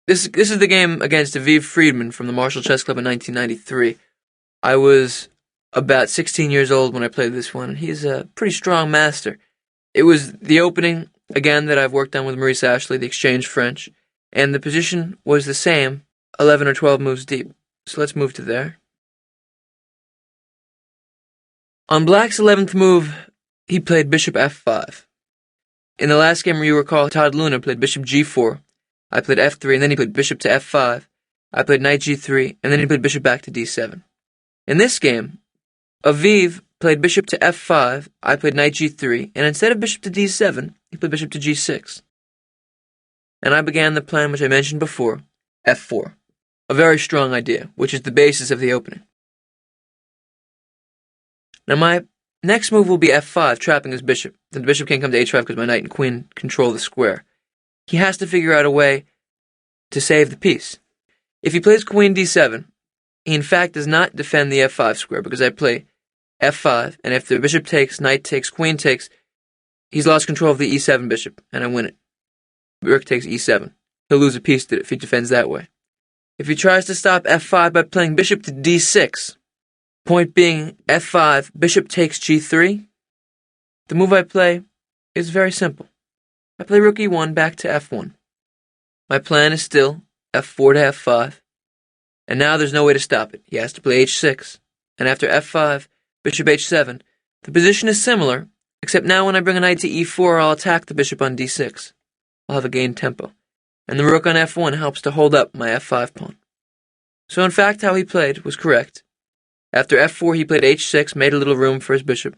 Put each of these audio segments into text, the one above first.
This is the game against Aviv Friedman from the Marshall Chess Club in 1993. I was about 16 years old when I played this one, and he's a pretty strong master. It was the opening, again, that I've worked on with Maurice Ashley, the exchange French, and the position was the same, 11 or 12 moves deep. So let's move to there. On Black's 11th move, he played bishop f5. In the last game, you recall, Todd Luna played bishop g4. I played f3, and then he played bishop to f5. I played knight g3, and then he played bishop back to d7. In this game, Aviv played bishop to f5, I played knight g3, and instead of bishop to d7, he played bishop to g6. And I began the plan which I mentioned before, f4. A very strong idea, which is the basis of the opening. Now my next move will be f5, trapping his bishop. Then the bishop can't come to h5 because my knight and queen control the square. He has to figure out a way to save the piece. If he plays queen d7, he in fact does not defend the f5 square because I play f5, and if the bishop takes, knight takes, queen takes, he's lost control of the e7 bishop, and I win it. Rook takes e7. He'll lose a piece if he defends that way. If he tries to stop f5 by playing bishop to d6, point being f5, bishop takes g3, the move I play is very simple. I play rook e1 back to f1. My plan is still f4 to f5, and now there's no way to stop it. He has to play h6, and after f5, bishop h7. The position is similar, except now when I bring a knight to e4, I'll attack the bishop on d6. I'll have a gained tempo, and the rook on f1 helps to hold up my f5 pawn. So in fact, how he played was correct. After f4, he played h6, made a little room for his bishop.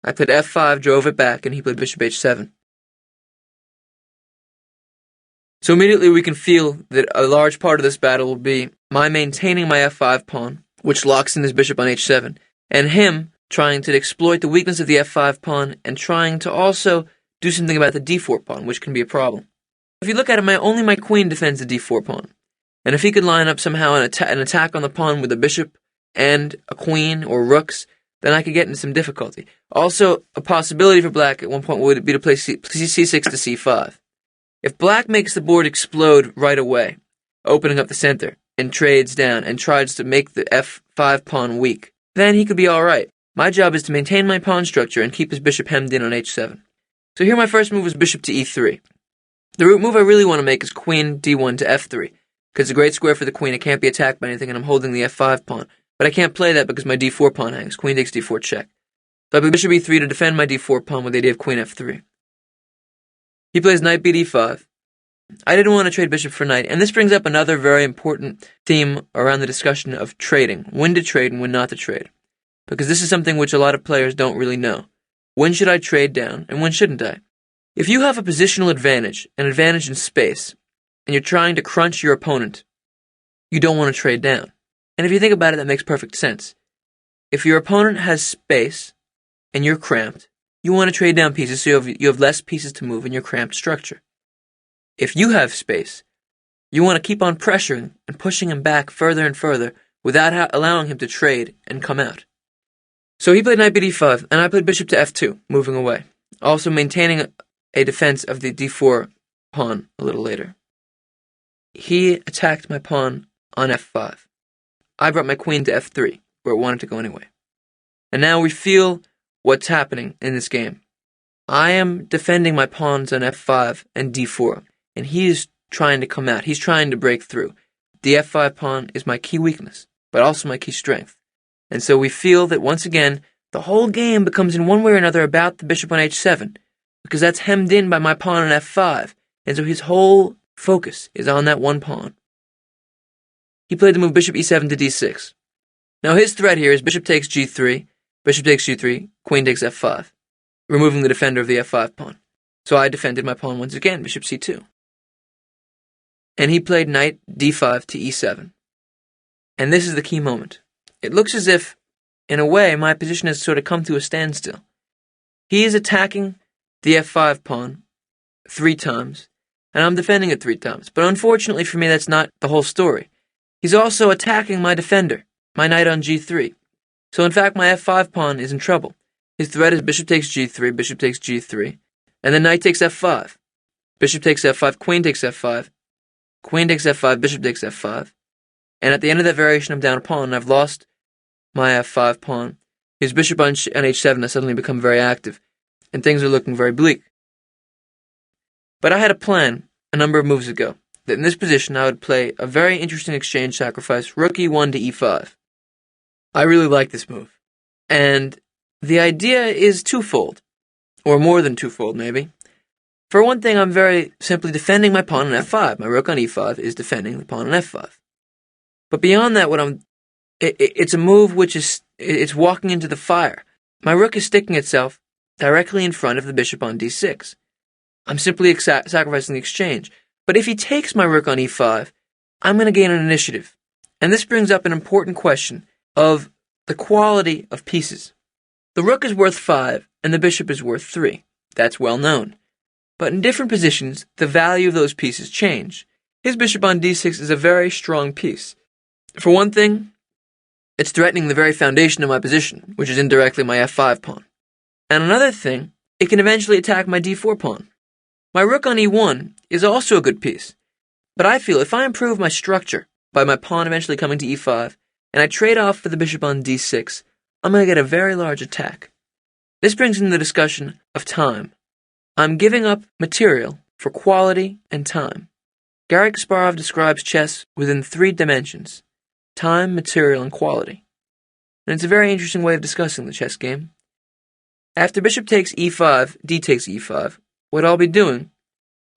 I played f5, drove it back, and he played bishop h7. So immediately we can feel that a large part of this battle will be my maintaining my f5 pawn, which locks in his bishop on h7, and him trying to exploit the weakness of the f5 pawn and trying to also do something about the d4 pawn, which can be a problem. If you look at it, only my queen defends the d4 pawn, and if he could line up somehow an attack on the pawn with a bishop and a queen or rooks, then I could get into some difficulty. Also, a possibility for black at one point would be to play c6 to c5. If black makes the board explode right away, opening up the center, and trades down, and tries to make the f5 pawn weak, then he could be alright. My job is to maintain my pawn structure and keep his bishop hemmed in on h7. So here my first move is bishop to e3. The root move I really want to make is queen d1 to f3, because it's a great square for the queen, it can't be attacked by anything, and I'm holding the f5 pawn. But I can't play that because my d4 pawn hangs. Queen takes d4 check. So I play bishop e3 to defend my d4 pawn with the idea of queen f3. He plays knight b d5. I didn't want to trade bishop for knight, and this brings up another very important theme around the discussion of trading, when to trade and when not to trade. Because this is something which a lot of players don't really know. When should I trade down, and when shouldn't I? If you have a positional advantage, an advantage in space, and you're trying to crunch your opponent, you don't want to trade down. And if you think about it, that makes perfect sense. If your opponent has space, and you're cramped, you want to trade down pieces so you have less pieces to move in your cramped structure. If you have space, you want to keep on pressuring and pushing him back further and further without allowing him to trade and come out. So he played knight b d5, and I played bishop to f2, moving away, also maintaining a defense of the d4 pawn a little later. He attacked my pawn on f5. I brought my queen to f3, where it wanted to go anyway. And now we feel what's happening in this game. I am defending my pawns on f5 and d4, and he is trying to come out. He's trying to break through. The f5 pawn is my key weakness, but also my key strength. And so we feel that once again, the whole game becomes in one way or another about the bishop on h7, because that's hemmed in by my pawn on f5, and so his whole focus is on that one pawn. He played the move bishop e7 to d6. Now his threat here is bishop takes g3, bishop takes g3, queen takes f5, removing the defender of the f5 pawn. So I defended my pawn once again, bishop c2. And he played knight d5 to e7. And this is the key moment. It looks as if, in a way, my position has sort of come to a standstill. He is attacking the f5 pawn 3 times, and I'm defending it 3 times. But unfortunately for me, that's not the whole story. He's also attacking my defender, my knight on g3. So in fact, my f5 pawn is in trouble. His threat is bishop takes g3, bishop takes g3, and then knight takes f5. Bishop takes f5, queen takes f5, queen takes f5, bishop takes f5. And at the end of that variation, I'm down a pawn, and I've lost my f5 pawn. His bishop on h7 has suddenly become very active, and things are looking very bleak. But I had a plan a number of moves ago, that in this position I would play a very interesting exchange sacrifice, rook e1 to e5. I really like this move. And the idea is twofold, or more than twofold maybe. For one thing, I'm very simply defending my pawn on f5. My rook on e5 is defending the pawn on f5. But beyond that, it's a move it's walking into the fire. My rook is sticking itself directly in front of the bishop on d6. I'm simply sacrificing the exchange. But if he takes my rook on e5, I'm going to gain an initiative. And this brings up an important question of the quality of pieces. The rook is worth 5, and the bishop is worth 3. That's well known. But in different positions, the value of those pieces change. His bishop on d6 is a very strong piece. For one thing, it's threatening the very foundation of my position, which is indirectly my f5 pawn. And another thing, it can eventually attack my d4 pawn. My rook on e1 is also a good piece, but I feel if I improve my structure by my pawn eventually coming to e5, and I trade off for the bishop on d6, I'm going to get a very large attack. This brings in the discussion of time. I'm giving up material for quality and time. Garry Kasparov describes chess within 3 dimensions: time, material, and quality. And it's a very interesting way of discussing the chess game. After bishop takes e5, d takes e5, what I'll be doing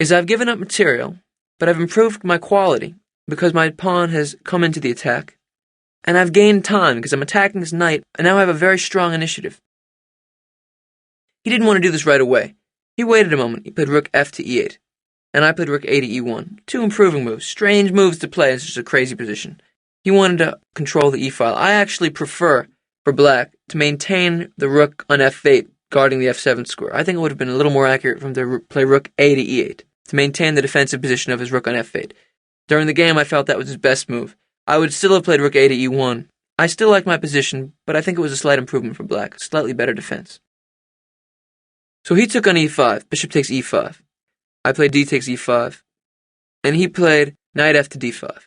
is I've given up material, but I've improved my quality because my pawn has come into the attack, and I've gained time because I'm attacking this knight, and now I have a very strong initiative. He didn't want to do this right away. He waited a moment. He played rook f to e8, and I played rook a to e1. 2 improving moves, strange moves to play in such a crazy position. He wanted to control the e-file. I actually prefer, for black, to maintain the rook on f8, guarding the f7 square. I think it would have been a little more accurate for him to play rook a to e8, to maintain the defensive position of his rook on f8. During the game, I felt that was his best move. I would still have played rook a to e1. I still like my position, but I think it was a slight improvement for black, slightly better defense. So he took on e5, bishop takes e5. I played d takes e5, and he played knight f to d5.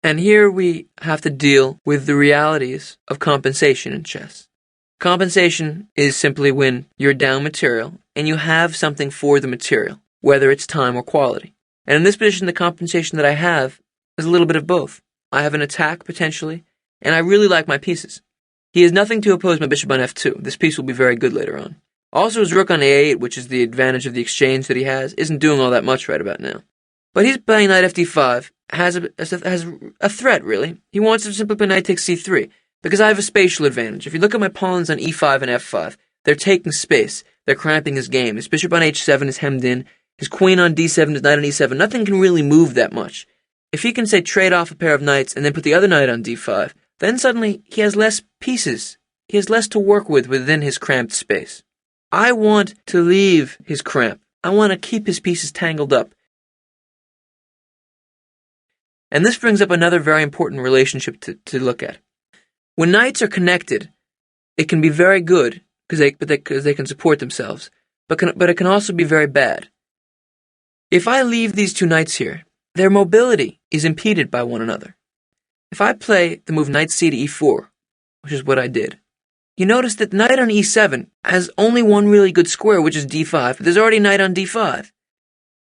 And here we have to deal with the realities of compensation in chess. Compensation is simply when you're down material and you have something for the material, whether it's time or quality. And in this position, the compensation that I have is a little bit of both. I have an attack, potentially, and I really like my pieces. He has nothing to oppose my bishop on f2. This piece will be very good later on. Also, his rook on a8, which is the advantage of the exchange that he has, isn't doing all that much right about now. But he's playing knight fd5, has a threat, really. He wants to simply play knight takes c3, because I have a spatial advantage. If you look at my pawns on e5 and f5, they're taking space. They're cramping his game. His bishop on h7 is hemmed in. His queen on d7, his knight on e7. Nothing can really move that much. If he can, say, trade off a pair of knights and then put the other knight on d5, then suddenly he has less pieces. He has less to work with within his cramped space. I want to leave his cramp. I want to keep his pieces tangled up. And this brings up another very important relationship to look at. When knights are connected, it can be very good because they can support themselves, but it can also be very bad. If I leave these 2 knights here, their mobility is impeded by one another. If I play the move knight c to e4, which is what I did, you notice that knight on e7 has only one really good square, which is d5, but there's already knight on d5.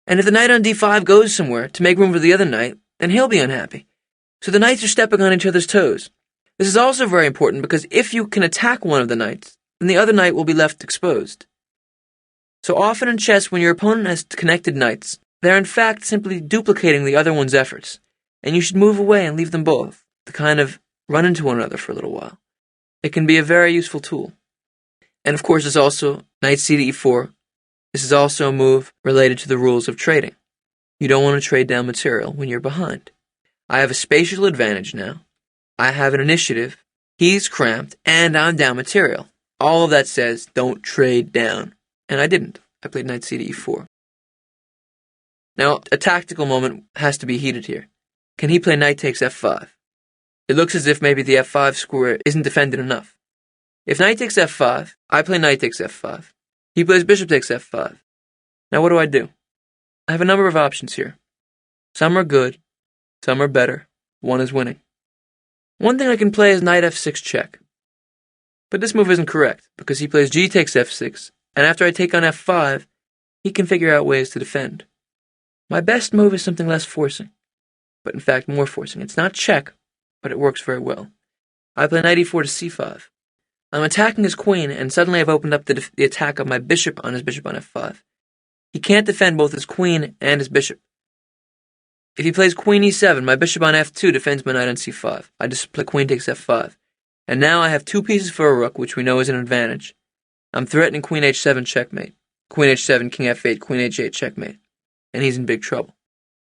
And if the knight on d5 goes somewhere to make room for the other knight, then he'll be unhappy. So the knights are stepping on each other's toes. This is also very important because if you can attack one of the knights, then the other knight will be left exposed. So often in chess, when your opponent has connected knights, they're in fact simply duplicating the other one's efforts, and you should move away and leave them both to kind of run into one another for a little while. It can be a very useful tool. And of course, there's also knight c to e4. This is also a move related to the rules of trading. You don't want to trade down material when you're behind. I have a spatial advantage now. I have an initiative. He's cramped, and I'm down material. All of that says don't trade down. And I didn't. I played knight c to e4. Now, a tactical moment has to be heated here. Can he play knight takes f5? It looks as if maybe the f5 square isn't defended enough. If knight takes f5, I play knight takes f5. He plays bishop takes f5. Now what do? I have a number of options here. Some are good, some are better, one is winning. One thing I can play is knight f6 check. But this move isn't correct, because he plays g takes f6, and after I take on f5, he can figure out ways to defend. My best move is something less forcing, but in fact more forcing. It's not check, but it works very well. I play knight e4 to c5. I'm attacking his queen, and suddenly I've opened up the attack of my bishop on his bishop on f5. He can't defend both his queen and his bishop. If he plays queen e7, my bishop on f2 defends my knight on c5. I just play queen takes f5. And now I have 2 pieces for a rook, which we know is an advantage. I'm threatening queen h7 checkmate. Queen h7, king f8, queen h8 checkmate. And he's in big trouble.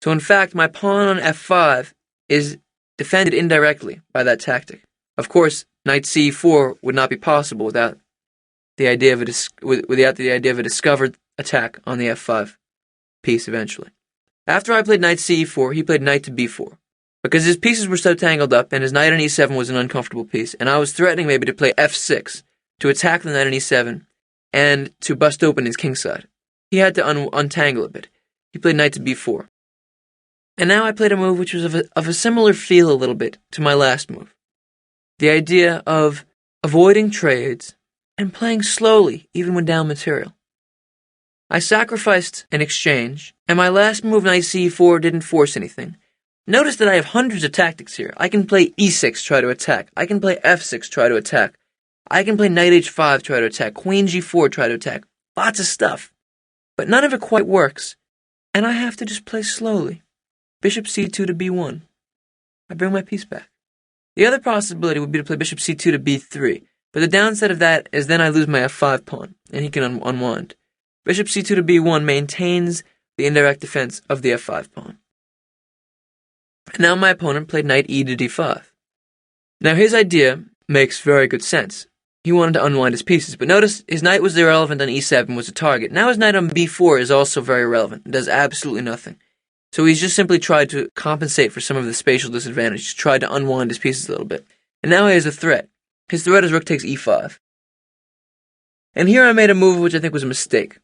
So in fact, my pawn on f5 is defended indirectly by that tactic. Of course, knight c4 would not be possible without the idea of a discovered attack on the f5 piece eventually. After I played knight c4, he played knight to b4. Because his pieces were so tangled up, and his knight on e7 was an uncomfortable piece, and I was threatening maybe to play f6 to attack the knight on e7 and to bust open his king side. He had to untangle a bit. He played knight to b4. And now I played a move which was of a similar feel a little bit to my last move. The idea of avoiding trades and playing slowly, even when down material. I sacrificed an exchange, and my last move, knight c4, didn't force anything. Notice that I have hundreds of tactics here. I can play e6, try to attack. I can play f6, try to attack. I can play knight h5, try to attack. Queen g4, try to attack. Lots of stuff. But none of it quite works. And I have to just play slowly. Bishop c2 to b1. I bring my piece back. The other possibility would be to play bishop c2 to b3. But the downside of that is then I lose my f5 pawn, and he can unwind. Bishop c2 to b1 maintains the indirect defense of the f5 pawn. And now my opponent played knight e to d5. Now his idea makes very good sense. He wanted to unwind his pieces, but notice his knight was irrelevant on e7, was a target. Now his knight on b4 is also very irrelevant. It does absolutely nothing. So he's just simply tried to compensate for some of the spatial disadvantage. He's tried to unwind his pieces a little bit. And now he has a threat. His threat is rook takes e5. And here I made a move which I think was a mistake.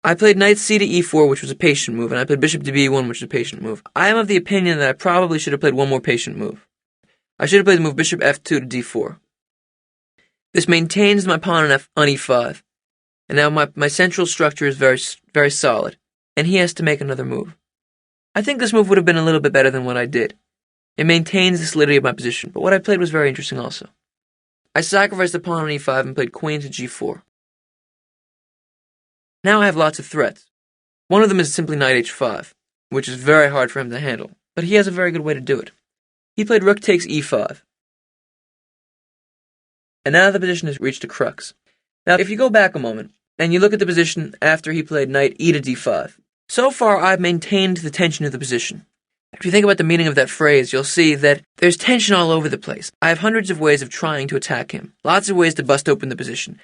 I played knight c to e4, which was a patient move, and I played bishop to b1, which is a patient move. I am of the opinion that I probably should have played one more patient move. I should have played the move bishop f2 to d4. This maintains my pawn on e5, and now my central structure is very solid, and he has to make another move. I think this move would have been a little bit better than what I did. It maintains the solidity of my position, but what I played was very interesting also. I sacrificed the pawn on e5 and played queen to g4. Now I have lots of threats. One of them is simply knight h5, which is very hard for him to handle, but he has a very good way to do it. He played rook takes e5. And now the position has reached a crux. Now if you go back a moment, and you look at the position after he played knight e to d5, so far I've maintained the tension of the position. If you think about the meaning of that phrase, you'll see that there's tension all over the place. I have hundreds of ways of trying to attack him, lots of ways to bust open the position,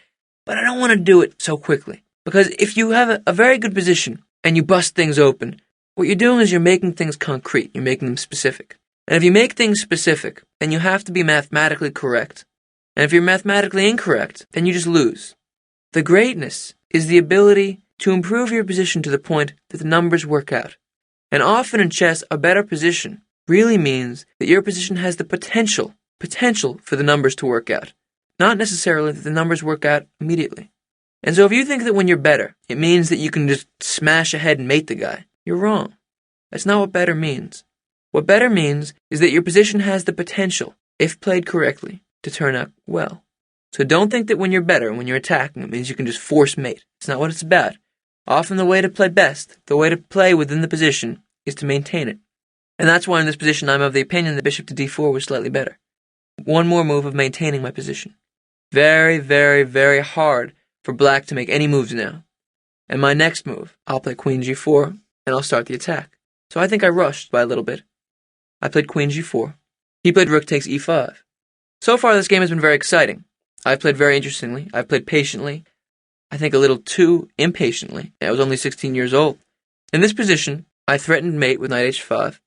but I don't want to do it so quickly. Because if you have a very good position and you bust things open, what you're doing is you're making things concrete, you're making them specific. And if you make things specific, then you have to be mathematically correct. And if you're mathematically incorrect, then you just lose. The greatness is the ability to improve your position to the point that the numbers work out. And often in chess, a better position really means that your position has the potential for the numbers to work out. Not necessarily that the numbers work out immediately. And so if you think that when you're better, it means that you can just smash ahead and mate the guy, you're wrong. That's not what better means. What better means is that your position has the potential, if played correctly, to turn out well. So don't think that when you're better, when you're attacking, it means you can just force mate. It's not what it's about. Often the way to play best, the way to play within the position, is to maintain it. And that's why in this position I'm of the opinion that bishop to d4 was slightly better. One more move of maintaining my position. Very, very, very hard for black to make any moves now. And my next move, I'll play queen g4, and I'll start the attack. So I think I rushed by a little bit. I played queen g4. He played rook takes e5. So far this game has been very exciting. I've played very interestingly. I've played patiently. I think a little too impatiently. I was only 16 years old. In this position, I threatened mate with knight h5.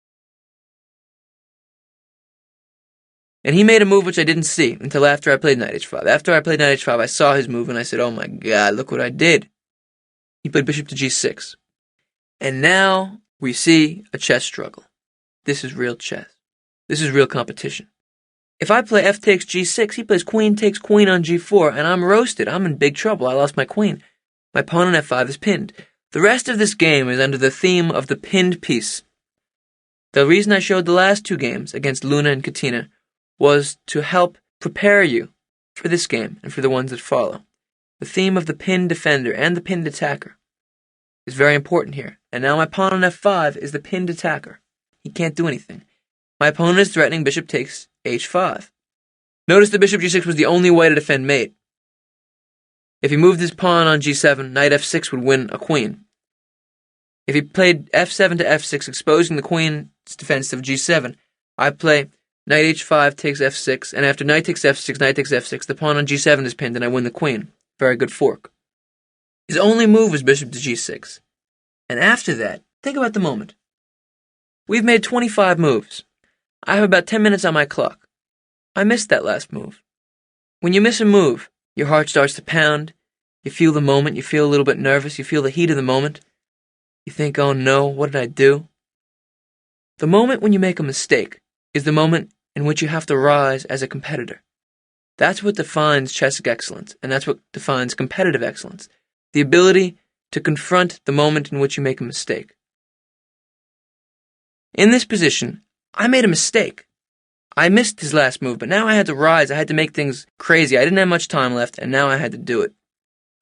And he made a move which I didn't see until after I played knight h5. After I played knight h5, I saw his move and I said, oh my god, look what I did. He played bishop to g6. And now we see a chess struggle. This is real chess. This is real competition. If I play f takes g6, he plays queen takes queen on g4, and I'm roasted. I'm in big trouble. I lost my queen. My pawn on f5 is pinned. The rest of this game is under the theme of the pinned piece. The reason I showed the last two games against Luna and Katina was to help prepare you for this game and for the ones that follow. The theme of the pinned defender and the pinned attacker is very important here. And now my pawn on f5 is the pinned attacker. He can't do anything. My opponent is threatening bishop takes h5. Notice the bishop g6 was the only way to defend mate. If he moved his pawn on g7, knight f6 would win a queen. If he played f7 to f6, exposing the queen's defense of g7, I play knight h5 takes f6, and after knight takes f6, knight takes f6, the pawn on g7 is pinned, and I win the queen. Very good fork. His only move was bishop to g6. And after that, think about the moment. We've made 25 moves. I have about 10 minutes on my clock. I missed that last move. When you miss a move, your heart starts to pound. You feel the moment. You feel a little bit nervous. You feel the heat of the moment. You think, oh no, what did I do? The moment when you make a mistake is the moment in which you have to rise as a competitor. That's what defines chess excellence, and that's what defines competitive excellence. The ability to confront the moment in which you make a mistake. In this position, I made a mistake. I missed his last move, but now I had to rise. I had to make things crazy. I didn't have much time left, and now I had to do it.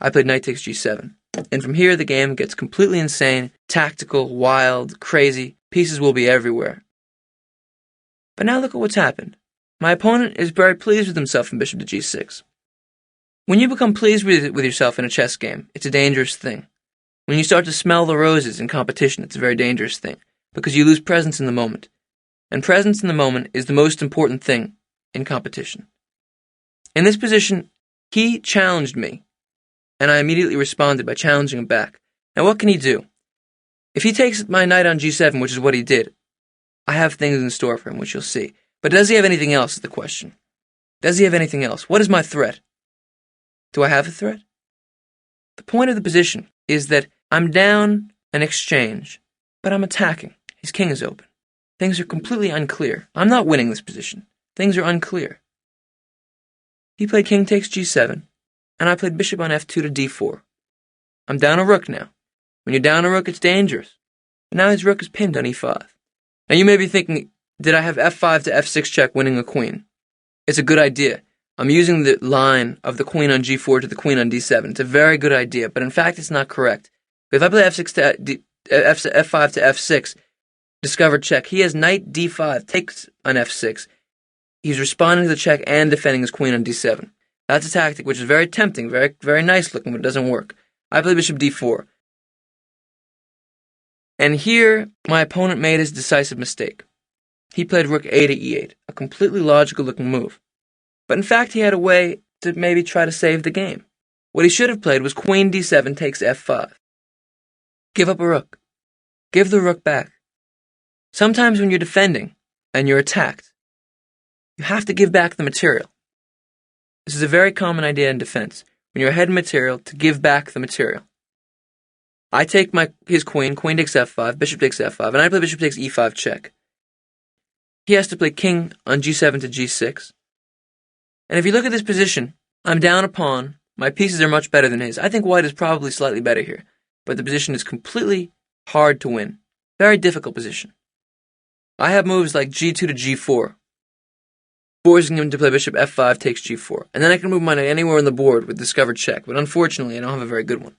I played knight takes g7. And from here, the game gets completely insane, tactical, wild, crazy. Pieces will be everywhere. But now look at what's happened. My opponent is very pleased with himself in bishop to g6. When you become pleased with yourself in a chess game, it's a dangerous thing. When you start to smell the roses in competition, it's a very dangerous thing, because you lose presence in the moment. And presence in the moment is the most important thing in competition. In this position, he challenged me, and I immediately responded by challenging him back. Now what can he do? If he takes my knight on g7, which is what he did, I have things in store for him, which you'll see. But does he have anything else is the question. Does he have anything else? What is my threat? Do I have a threat? The point of the position is that I'm down an exchange, but I'm attacking. His king is open. Things are completely unclear. I'm not winning this position. Things are unclear. He played king takes g7, and I played bishop on f2 to d4. I'm down a rook now. When you're down a rook, it's dangerous. But now his rook is pinned on e5. Now you may be thinking, did I have f5 to f6 check winning a queen? It's a good idea. I'm using the line of the queen on g4 to the queen on d7. It's a very good idea, but in fact it's not correct. If I play f5 to f6, discovered check, he has knight d5, takes on f6. He's responding to the check and defending his queen on d7. That's a tactic which is very tempting, very, very nice looking, but it doesn't work. I play bishop d4. And here, my opponent made his decisive mistake. He played rook a to e8, a completely logical looking move. But in fact, he had a way to maybe try to save the game. What he should have played was queen d7 takes f5. Give up a rook. Give the rook back. Sometimes when you're defending and you're attacked, you have to give back the material. This is a very common idea in defense. When you're ahead in material, to give back the material. I take his queen takes f5, bishop takes f5, and I play bishop takes e5 check. He has to play king on g7 to g6. And if you look at this position, I'm down a pawn. My pieces are much better than his. I think white is probably slightly better here, but the position is completely hard to win. Very difficult position. I have moves like g2 to g4, forcing him to play bishop f5 takes g4. And then I can move my knight anywhere on the board with discovered check, but unfortunately I don't have a very good one.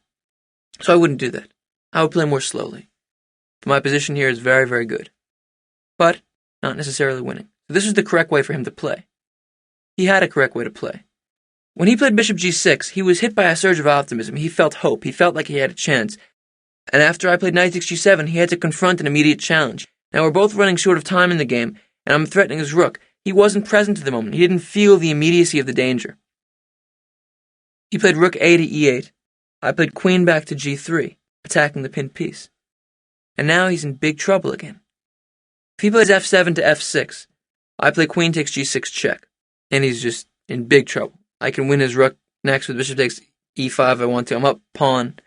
So I wouldn't do that. I would play more slowly. But my position here is very, very good. But not necessarily winning. So this is the correct way for him to play. He had a correct way to play. When he played bishop g6, he was hit by a surge of optimism. He felt hope. He felt like he had a chance. And after I played knight takes g7, he had to confront an immediate challenge. Now we're both running short of time in the game, and I'm threatening his rook. He wasn't present at the moment. He didn't feel the immediacy of the danger. He played rook a to e8. I played queen back to g3, attacking the pinned piece. And now he's in big trouble again. If he plays f7 to f6, I play queen takes g6 check, and he's just in big trouble. I can win his rook next with bishop takes e5 if I want to. I'm up pawn.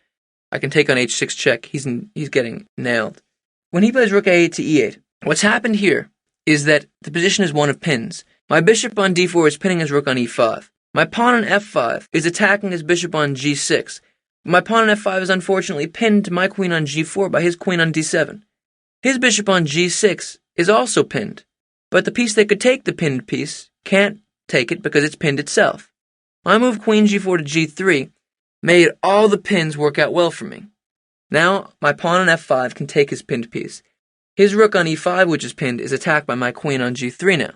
I can take on h6 check. He's getting nailed. when he plays rook a8 to e8, what's happened here is that the position is one of pins. My bishop on d4 is pinning his rook on e5. My pawn on f5 is attacking his bishop on g6. My pawn on f5 is unfortunately pinned to my queen on g4 by his queen on d7. His bishop on g6 is also pinned, but the piece that could take the pinned piece can't take it because it's pinned itself. My move queen g4 to g3 made all the pins work out well for me. Now my pawn on f5 can take his pinned piece. His rook on e5, which is pinned, is attacked by my queen on g3 now.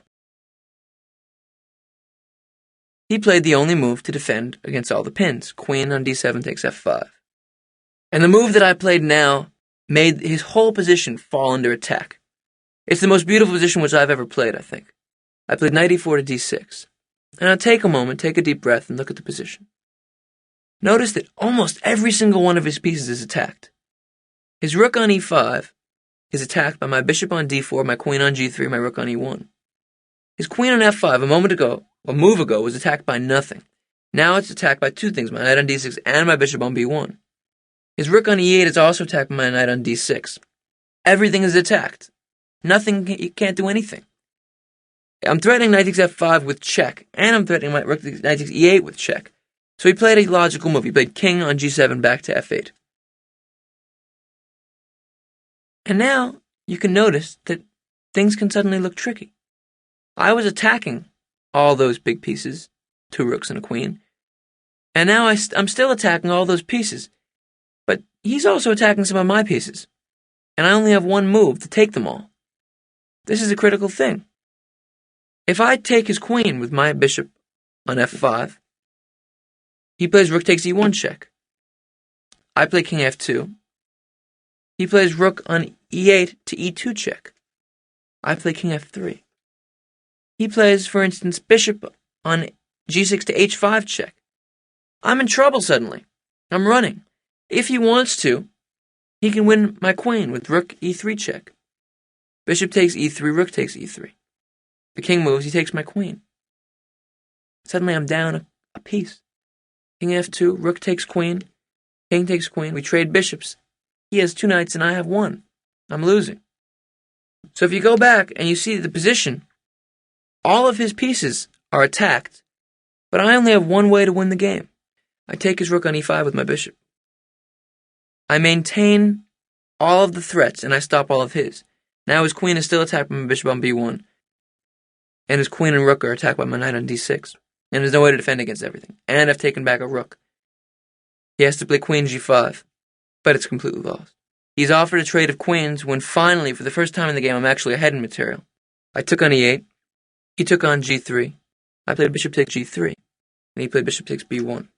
He played the only move to defend against all the pins. Queen on d7 takes f5. And the move that I played now made his whole position fall under attack. It's the most beautiful position which I've ever played, I think. I played knight e4 to d6. And now take a moment, take a deep breath, and look at the position. Notice that almost every single one of his pieces is attacked. His rook on e5 is attacked by my bishop on d4, my queen on g3, my rook on e1. His queen on f5 a move ago, was attacked by nothing. Now it's attacked by two things, my knight on d6 and my bishop on b1. His rook on e8 is also attacked by my knight on d6. Everything is attacked. You can't do anything. I'm threatening knight takes f5 with check, and I'm threatening my rook knight takes e8 with check. So he played a logical move. He played king on g7 back to f8. And now you can notice that things can suddenly look tricky. I was attacking all those big pieces, two rooks and a queen, and now I'm still attacking all those pieces, but he's also attacking some of my pieces, and I only have one move to take them all. This is a critical thing. If I take his queen with my bishop on f5, he plays rook takes e1 check. I play king f2. He plays rook on e8 to e2 check. I play king f3. He plays, for instance, bishop on g6 to h5 check. I'm in trouble suddenly. I'm running. If he wants to, he can win my queen with rook e3 check. Bishop takes e3, rook takes e3. The king moves, he takes my queen. Suddenly I'm down a piece. King f2, rook takes queen, king takes queen. We trade bishops. He has two knights and I have one. I'm losing. So if you go back and you see the position, all of his pieces are attacked, but I only have one way to win the game. I take his rook on e5 with my bishop. I maintain all of the threats and I stop all of his. Now his queen is still attacked by my bishop on b1, and his queen and rook are attacked by my knight on d6, and there's no way to defend against everything. And I've taken back a rook. He has to play queen g5, but it's completely lost. He's offered a trade of queens when finally, for the first time in the game, I'm actually ahead in material. I took on e8. He took on g3. I played bishop takes g3, and he played bishop takes b1.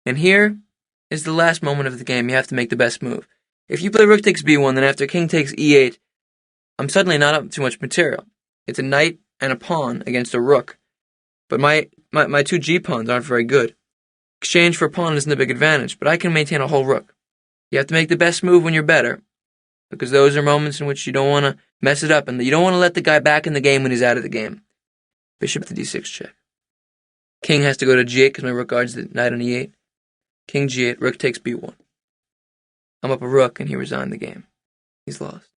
And here is the last moment of the game. You have to make the best move. If you play rook takes b1, then after king takes e8, I'm suddenly not up too much material. It's a knight and a pawn against a rook. But my two g-pawns aren't very good. Exchange for a pawn isn't a big advantage, but I can maintain a whole rook. You have to make the best move when you're better, because those are moments in which you don't want to mess it up, and you don't want to let the guy back in the game when he's out of the game. Bishop to d6 check. King has to go to g8 because my rook guards the knight on e8. King g8, rook takes b1. I'm up a rook, and he resigned the game. He's lost.